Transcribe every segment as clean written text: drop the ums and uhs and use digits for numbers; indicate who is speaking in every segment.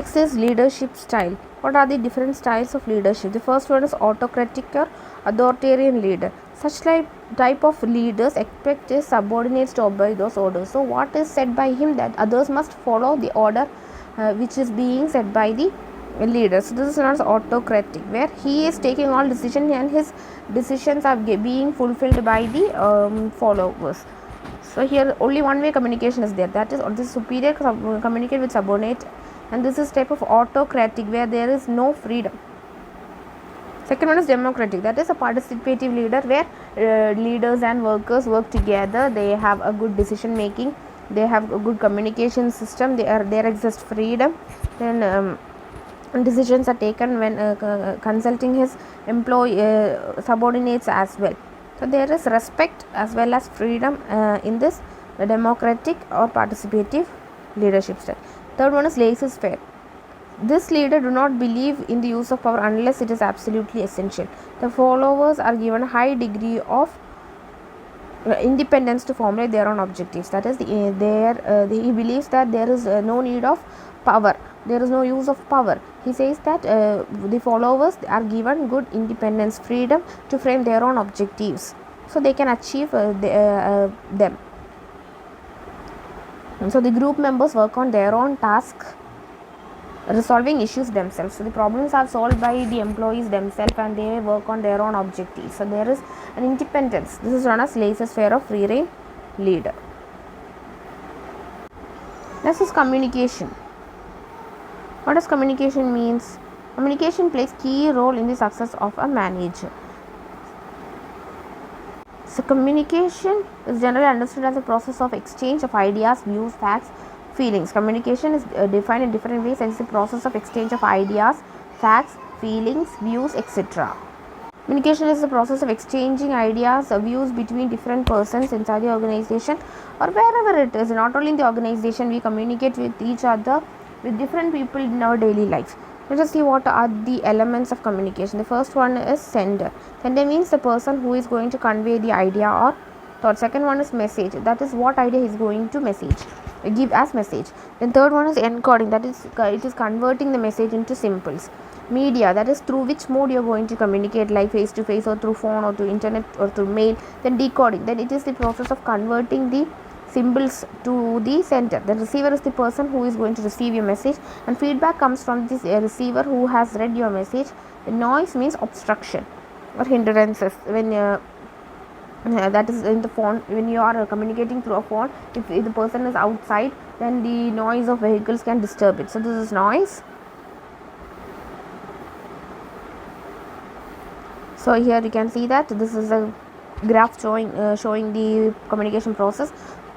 Speaker 1: Next is leadership style. What are the different styles of leadership? The first one is autocratic or authoritarian leader. Such type of leaders expect his subordinates to obey those orders. So what is said by him, that others must follow the order which is being said by the leader. So this is known as autocratic, where he is taking all decisions and his decisions are being fulfilled by the followers. So here only one way communication is there, that is the superior communicate with subordinate, and this is type of autocratic where there is no freedom. Second one is democratic, that is a participative leader where leaders and workers work together. They have a good decision making, they have a good communication system, there exists freedom. Then decisions are taken when consulting his subordinates as well. So there is respect as well as freedom in this democratic or participative leadership style. Third one is laissez-faire. This leader do not believe in the use of power unless it is absolutely essential. The followers are given a high degree of independence to formulate their own objectives. That is, he believes that there is no need of power, there is no use of power. He says that the followers are given good independence, freedom to frame their own objectives, so they can achieve them. And so the group members work on their own task, resolving issues themselves. So the problems are solved by the employees themselves and they work on their own objectives. So there is an independence. This is known as laissez-faire or free rein leader. Next is communication. What does communication means? Communication plays key role in the success of a manager. So communication is generally understood as a process of exchange of ideas, views, facts, feelings. Communication is defined in different ways as the process of exchange of ideas, facts, feelings, views, etc. Communication is the process of exchanging ideas or views between different persons inside the organization or wherever it is. Not only in the organization, we communicate with each other, with different people in our daily life. Let us see what are the elements of communication. The first one is sender. Sender means the person who is going to convey the idea or thought. Second one is message. That is what idea he is going to give as message. Then third one is encoding. That is it is converting the message into symbols. Media, that is through which mode you are going to communicate, like face to face or through phone or through internet or through mail. Then decoding, then it is the process of converting the symbols to the center. The receiver is the person who is going to receive your message, and feedback comes from this receiver who has read your message. The noise means obstruction or hindrances. When that is in the phone, when you are communicating through a phone, if the person is outside, then the noise of vehicles can disturb it. So this is noise. So here you can see that this is a graph showing the communication process: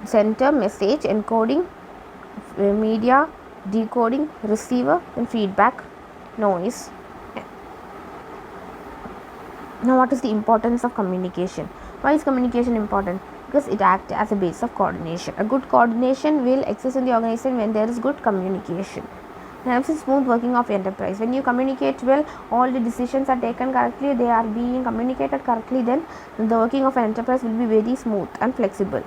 Speaker 1: center, message, encoding, media, decoding, receiver, and feedback, noise. Now what is the importance of communication? Why is communication important? Because it acts as a base of coordination. A good coordination will exist in the organization when there is good communication. Helps in smooth working of enterprise. When you communicate well, all the decisions are taken correctly, they are being communicated correctly, then the working of an enterprise will be very smooth and flexible.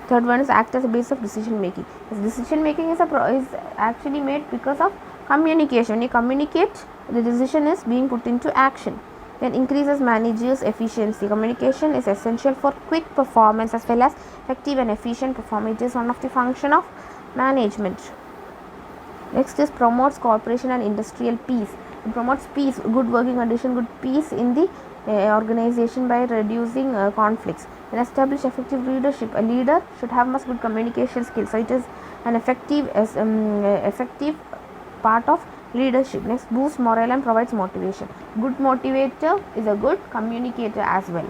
Speaker 1: Third one is act as a base of decision making. Decision making is actually made because of communication. When you communicate, the decision is being put into action. Then increases managers' efficiency. Communication is essential for quick performance as well as effective and efficient performance. It is one of the function of management. Next is promotes cooperation and industrial peace. It promotes peace, good working condition, good peace in the organization by reducing conflicts. And establish effective leadership. A leader should have much good communication skills. So it is an effective part of leadership. Next, boosts morale and provides motivation. Good motivator is a good communicator as well.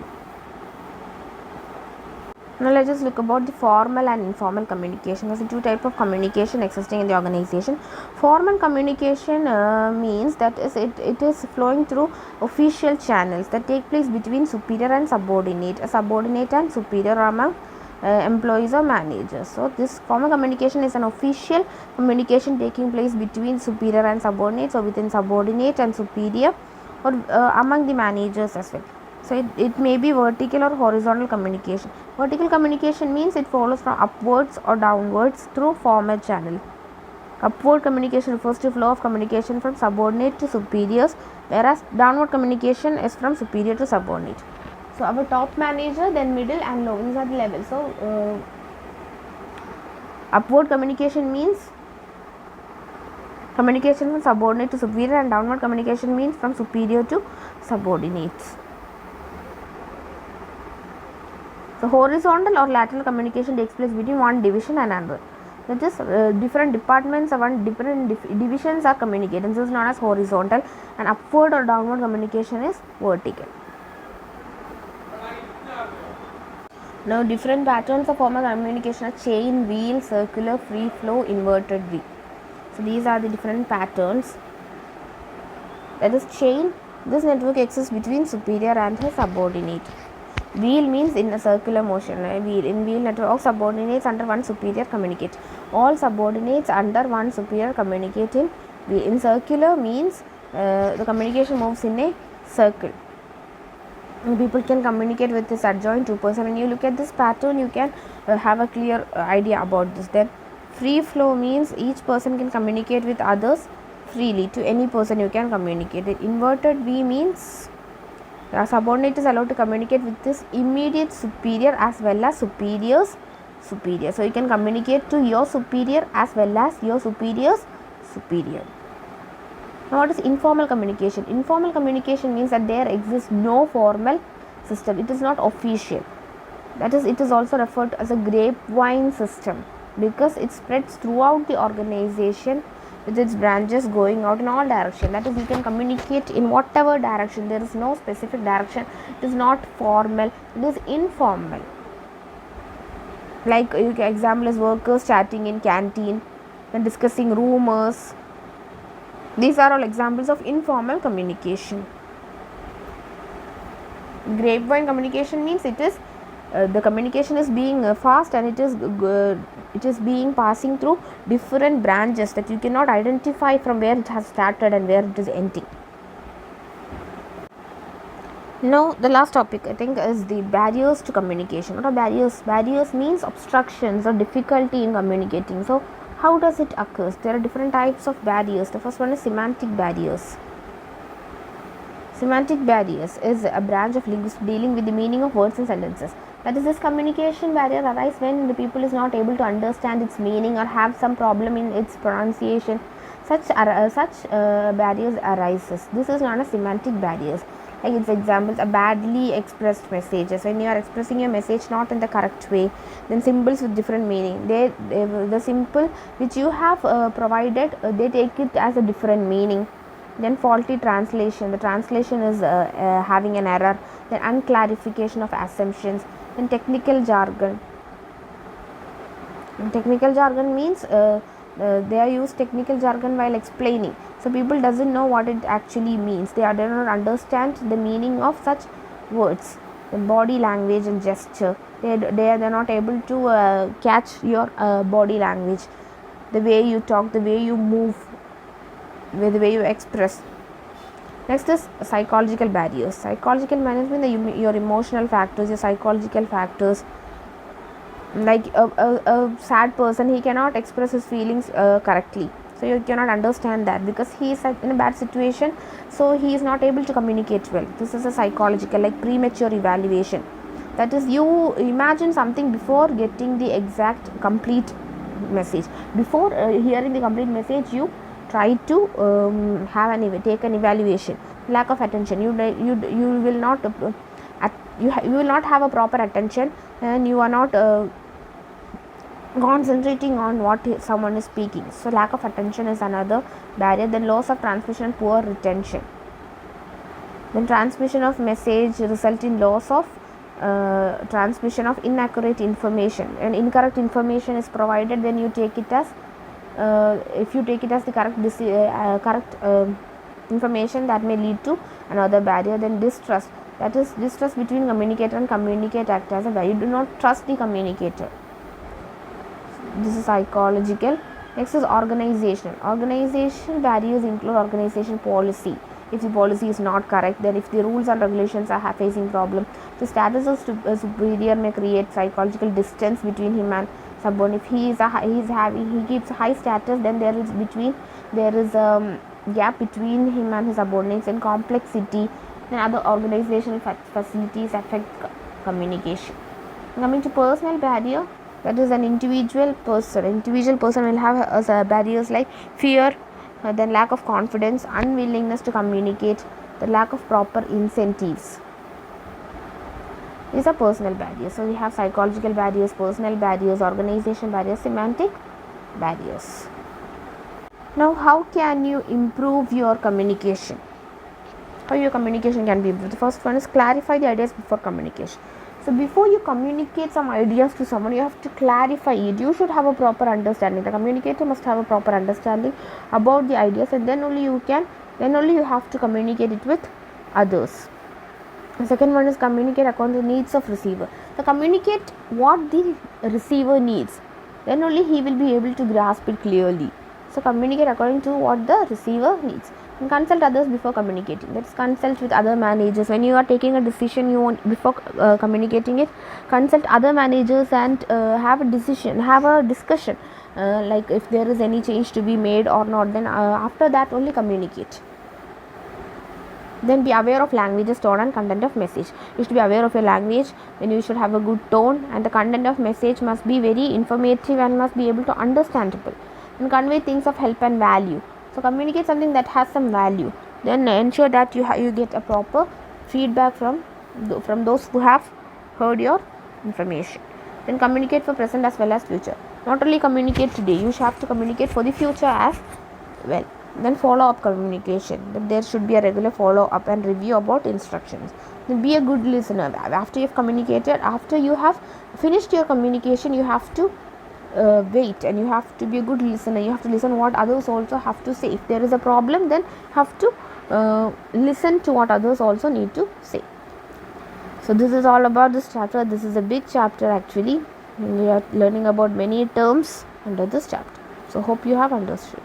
Speaker 1: Now let us look about the formal and informal communication. There are two types of communication existing in the organization. Formal communication means that it is flowing through official channels that take place between superior and subordinate, a subordinate and superior among employees or managers. So this formal communication is an official communication taking place between superior and subordinate, so within subordinate and superior, or among the managers as well. So it may be vertical or horizontal communication. Vertical communication means it follows from upwards or downwards through formal channel. Upward communication refers to flow of communication from subordinate to superiors, whereas downward communication is from superior to subordinate. So our top manager, then middle and low, these are the levels. So upward communication means communication from subordinate to superior, and downward communication means from superior to subordinates. So horizontal or lateral communication takes place between one division and another. That is, different departments and different divisions are communicating. This is known as horizontal, and upward or downward communication is vertical. Now, different patterns of formal communication are chain, wheel, circular, free flow, inverted V. So these are the different patterns. That is chain. This network exists between superior and his subordinate. Wheel means in a circular motion. In wheel network, all subordinates under one superior communicate. All subordinates under one superior communicate in wheel. In circular means the communication moves in a circle. People can communicate with this adjoint two person. When you look at this pattern, you can have a clear idea about this. Then free flow means each person can communicate with others freely. To any person you can communicate. Inverted V means a subordinate is allowed to communicate with his immediate superior as well as superior's superior. So you can communicate to your superior as well as your superior's superior. Now, what is informal communication? Informal communication means that there exists no formal system. It is not official. That is, it is also referred to as a grapevine system because it spreads throughout the organization with its branches going out in all directions. That is, you can communicate in whatever direction. There is no specific direction. It is not formal. It is informal. Like example is workers chatting in canteen, then discussing rumors. These are all examples of informal communication. Grapevine communication means it is the communication is being fast, and it is being passing through different branches that you cannot identify from where it has started and where it is ending. Now the last topic I think is the barriers to communication. What are barriers? Barriers means obstructions or difficulty in communicating. So how does it occur? There are different types of barriers. The first one is semantic barriers. Semantic barriers is a branch of linguistics dealing with the meaning of words and sentences. That is, this communication barrier arises when the people is not able to understand its meaning or have some problem in its pronunciation. Such barriers arises. This is known as semantic barriers. Like its examples, a badly expressed messages. When you are expressing your message not in the correct way, then symbols with different meaning. The symbol which you have provided, they take it as a different meaning. Then faulty translation. The translation is having an error. Then unclarification of assumptions. Then technical jargon. And technical jargon means they are used technical jargon while explaining. So people doesn't know what it actually means. They do not understand the meaning of such words. The body language and gesture. They are not able to catch your body language. The way you talk, the way you move, the way you express. Next is psychological barriers. Psychological management, your emotional factors, your psychological factors. Like a sad person, he cannot express his feelings correctly. So you cannot understand that because he is in a bad situation, so he is not able to communicate well. This is a psychological, like premature evaluation. That is, you imagine something before getting the exact complete message. Before hearing the complete message, you try to take an evaluation. Lack of attention. You will not you will not have a proper attention, and you are not concentrating on what someone is speaking. So lack of attention is another barrier. Then loss of transmission and poor retention. Then transmission of message result in loss of transmission of inaccurate information, and incorrect information is provided. Then you take it as if you take it as the correct information, that may lead to another barrier. Then distrust. That is, distrust between communicator and communicator act as a barrier. You do not trust the communicator. This is psychological. Next is organizational. Organizational barriers include organization policy. If the policy is not correct, then if the rules and regulations are facing problem, the status of superior may create psychological distance between him and subordinate. If he keeps high status, then there is gap between him and his subordinates, and complexity and other organizational facilities affect communication. Coming to personal barrier, that is an individual person will have barriers like fear, then lack of confidence, unwillingness to communicate, the lack of proper incentives. These are personal barriers. So we have psychological barriers, personal barriers, organization barriers, semantic barriers. Now, how can you improve your communication? How your communication can be improved? The first one is clarify the ideas before communication. So before you communicate some ideas to someone, you have to clarify it. You should have a proper understanding. The communicator must have a proper understanding about the ideas, and then only you have to communicate it with others. The second one is communicate according to the needs of receiver. So communicate what the receiver needs, then only he will be able to grasp it clearly. So communicate according to what the receiver needs. And consult others before communicating. Let's consult with other managers. When you are taking a decision, before communicating it, consult other managers and have a discussion. Like if there is any change to be made or not, then after that only communicate. Then be aware of language's tone and content of message. You should be aware of your language, then you should have a good tone, and the content of message must be very informative and must be able to understandable and convey things of help and value. So communicate something that has some value. Then ensure that you get a proper feedback from those who have heard your information. Then communicate for present as well as future. Not only communicate today, you should have to communicate for the future as well. Then follow up communication, that there should be a regular follow up and review about instructions. Then be a good listener. After you have communicated, after you have finished your communication, you have to wait, and you have to be a good listener. You have to listen what others also have to say. If there is a problem, then have to listen to what others also need to say. So this is all about this chapter. This is a big chapter actually. We are learning about many terms under this chapter. So hope you have understood.